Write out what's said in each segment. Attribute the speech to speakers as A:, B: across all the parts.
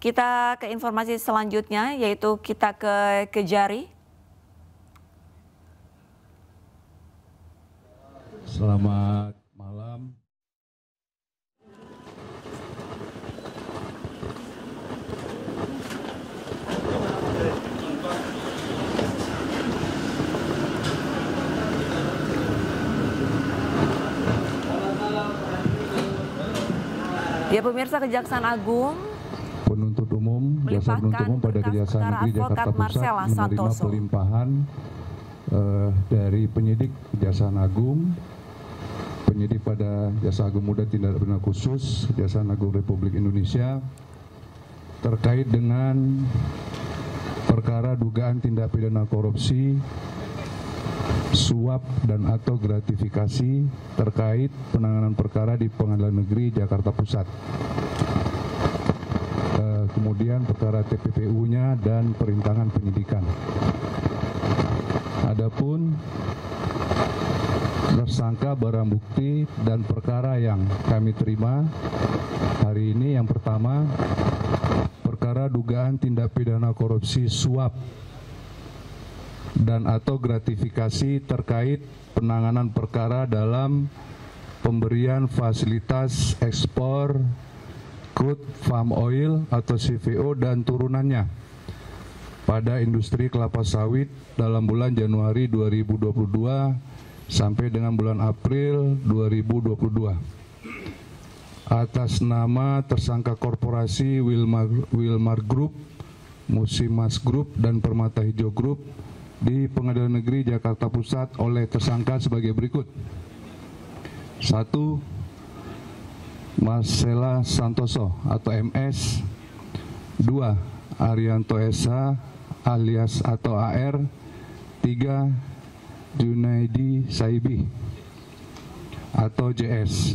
A: Kita ke informasi selanjutnya, yaitu kita ke Kejari.
B: Selamat malam.
A: Ya pemirsa, Kejaksaan Agung
B: Penuntut umum, Jaksa Penuntut Umum pada Kejaksaan Negeri Jakarta Pusat menerima pelimpahan dari penyidik Kejaksaan Agung, penyidik pada Jaksa Agung Muda Tindak Pidana Khusus Kejaksaan Agung Republik Indonesia terkait dengan perkara dugaan tindak pidana korupsi, suap dan atau gratifikasi terkait penanganan perkara di Pengadilan Negeri Jakarta Pusat. Kemudian perkara TPPU-nya dan perintangan penyidikan. Adapun tersangka, barang bukti dan perkara yang kami terima hari ini, yang pertama perkara dugaan tindak pidana korupsi suap dan atau gratifikasi terkait penanganan perkara dalam pemberian fasilitas ekspor crude palm oil atau CVO dan turunannya pada industri kelapa sawit dalam bulan Januari 2022 sampai dengan bulan April 2022 atas nama tersangka korporasi Wilmar Group, Musimas Group dan Permata Hijau Group di Pengadilan Negeri Jakarta Pusat oleh tersangka sebagai berikut. 1. Marcella Santoso atau MS. 2. Arianto Esa alias atau AR. 3. Junaidi Saibi atau JS.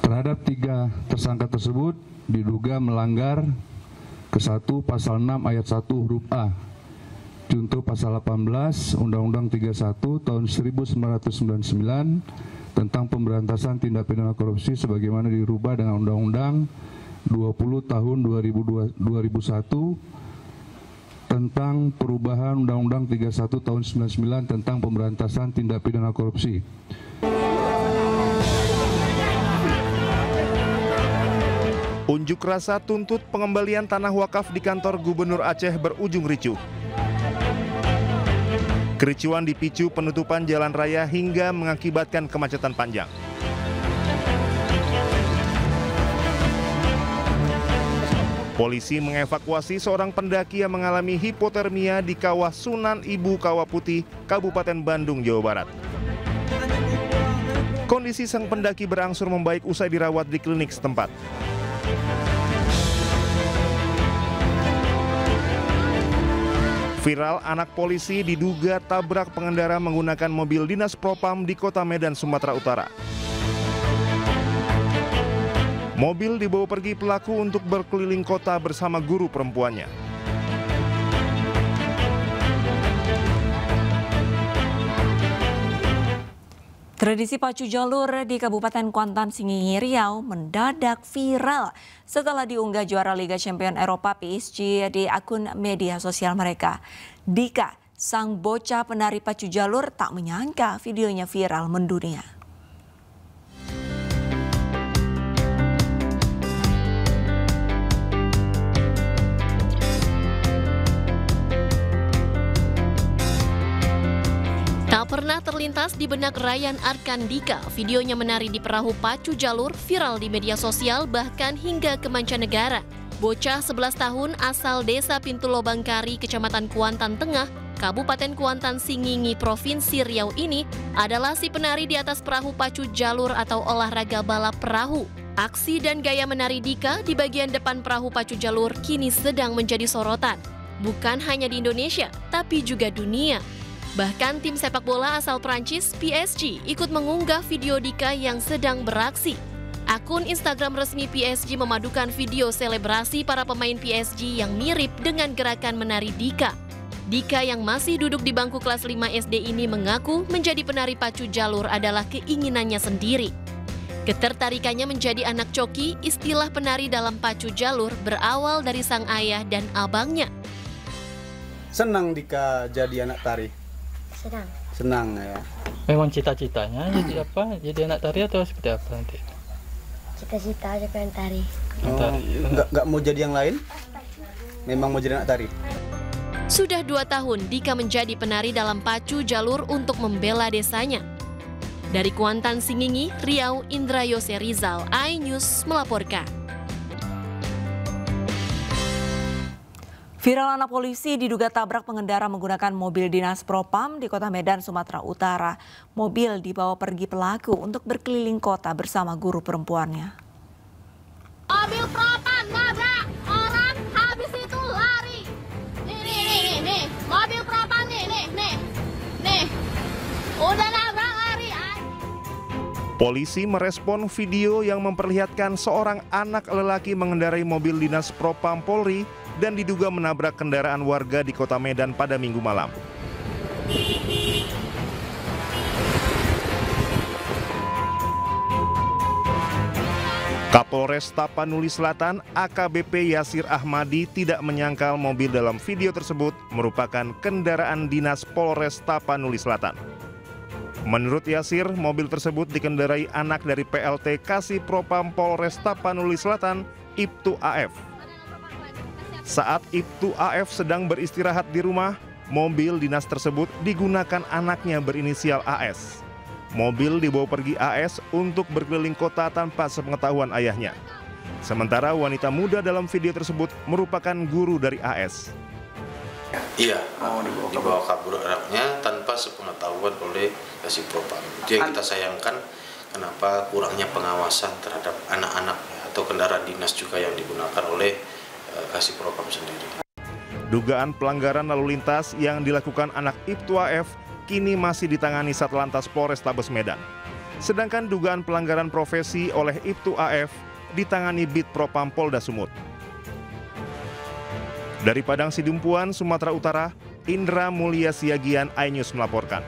B: Terhadap 3 tersangka tersebut diduga melanggar ke-1 pasal 6 ayat 1 huruf A junto pasal 18 Undang-Undang 31 tahun 1999 tentang pemberantasan tindak pidana korupsi sebagaimana dirubah dengan Undang-Undang 20 tahun 2001 tentang perubahan Undang-Undang 31 tahun 99 tentang pemberantasan tindak pidana korupsi.
C: Unjuk rasa tuntut pengembalian tanah wakaf di kantor Gubernur Aceh berujung ricuh. Kericuan dipicu penutupan jalan raya hingga mengakibatkan kemacetan panjang. Polisi mengevakuasi seorang pendaki yang mengalami hipotermia di Kawah Sunan Ibu Kawah Putih, Kabupaten Bandung, Jawa Barat. Kondisi sang pendaki berangsur membaik usai dirawat di klinik setempat. Viral, anak polisi diduga tabrak pengendara menggunakan mobil dinas Propam di Kota Medan, Sumatera Utara. Mobil dibawa pergi pelaku untuk berkeliling kota bersama guru perempuannya.
A: Tradisi pacu jalur di Kabupaten Kuantan, Singingi, Riau mendadak viral setelah diunggah juara Liga Champion Eropa PSG di akun media sosial mereka. Dika, sang bocah penari pacu jalur, tak menyangka videonya viral mendunia.
D: Tak pernah terlintas di benak Ryan Arkandika, videonya menari di perahu pacu jalur viral di media sosial bahkan hingga ke mancanegara. Bocah 11 tahun asal desa Pintu Lobangkari, Kecamatan Kuantan Tengah, Kabupaten Kuantan Singingi, Provinsi Riau ini adalah si penari di atas perahu pacu jalur atau olahraga balap perahu. Aksi dan gaya menari Dika di bagian depan perahu pacu jalur kini sedang menjadi sorotan. Bukan hanya di Indonesia, tapi juga dunia. Bahkan tim sepak bola asal Prancis, PSG, ikut mengunggah video Dika yang sedang beraksi. Akun Instagram resmi PSG memadukan video selebrasi para pemain PSG yang mirip dengan gerakan menari Dika. Dika yang masih duduk di bangku kelas 5 SD ini mengaku menjadi penari pacu jalur adalah keinginannya sendiri. Ketertarikannya menjadi anak coki, istilah penari dalam pacu jalur berawal dari sang ayah dan abangnya.
E: Senang Dika jadi anak tari?
F: Senang.
E: Senang ya.
G: Memang cita-citanya jadi apa? Jadi anak tari atau seperti apa nanti?
F: Cita-cita aja pengen tari.
E: Nggak mau jadi yang lain? Memang mau jadi anak tari?
D: Sudah 2 tahun Dika menjadi penari dalam pacu jalur untuk membela desanya. Dari Kuantan Singingi, Riau, Indra Yose Rizal, iNews melaporkan.
A: Viral anak polisi diduga tabrak pengendara menggunakan mobil dinas Propam di Kota Medan, Sumatera Utara. Mobil dibawa pergi pelaku untuk berkeliling kota bersama guru perempuannya.
H: Mobil Propam nabrak orang, habis itu lari. Nih. Mobil Propam nih. Udah nabrak lari.
C: Polisi merespon video yang memperlihatkan seorang anak lelaki mengendarai mobil dinas Propam Polri dan diduga menabrak kendaraan warga di Kota Medan pada Minggu malam. Kapolres Tapanuli Selatan AKBP Yasir Ahmadi tidak menyangkal mobil dalam video tersebut merupakan kendaraan dinas Polres Tapanuli Selatan. Menurut Yasir, mobil tersebut dikendarai anak dari PLT Kasih Propam Polres Tapanuli Selatan, Ibtu AF. Saat Ibtu AF sedang beristirahat di rumah, mobil dinas tersebut digunakan anaknya berinisial AS. Mobil dibawa pergi AS untuk berkeliling kota tanpa sepengetahuan ayahnya. Sementara wanita muda dalam video tersebut merupakan guru dari AS.
I: Iya, dibawa kabur anaknya tanpa sepengetahuan oleh Kasih Propam. Itu yang kita sayangkan, kenapa kurangnya pengawasan terhadap anak-anak atau kendaraan dinas juga yang digunakan oleh Kasih Propam sendiri.
C: Dugaan pelanggaran lalu lintas yang dilakukan anak Ibtu AF kini masih ditangani Satlantas Polrestabes Medan. Sedangkan dugaan pelanggaran profesi oleh Ibtu AF ditangani Bid Propam Polda Sumut. Dari Padang Sidumpuan, Sumatera Utara, Indra Mulia Siagian, iNews melaporkan.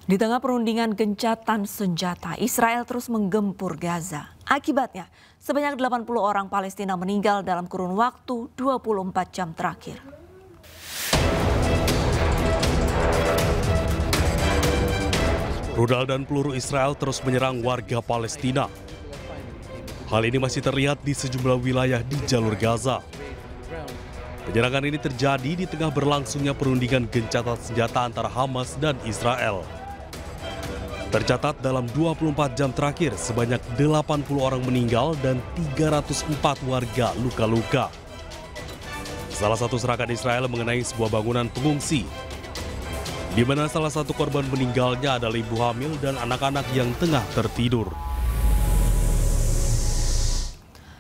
A: Di tengah perundingan gencatan senjata, Israel terus menggempur Gaza. Akibatnya, sebanyak 80 orang Palestina meninggal dalam kurun waktu 24 jam terakhir.
J: Rudal dan peluru Israel terus menyerang warga Palestina. Hal ini masih terlihat di sejumlah wilayah di jalur Gaza. Penyerangan ini terjadi di tengah berlangsungnya perundingan gencatan senjata antara Hamas dan Israel. Tercatat dalam 24 jam terakhir sebanyak 80 orang meninggal dan 304 warga luka-luka. Salah satu serangan Israel mengenai sebuah bangunan pengungsi, di mana salah satu korban meninggalnya adalah ibu hamil dan anak-anak yang tengah tertidur.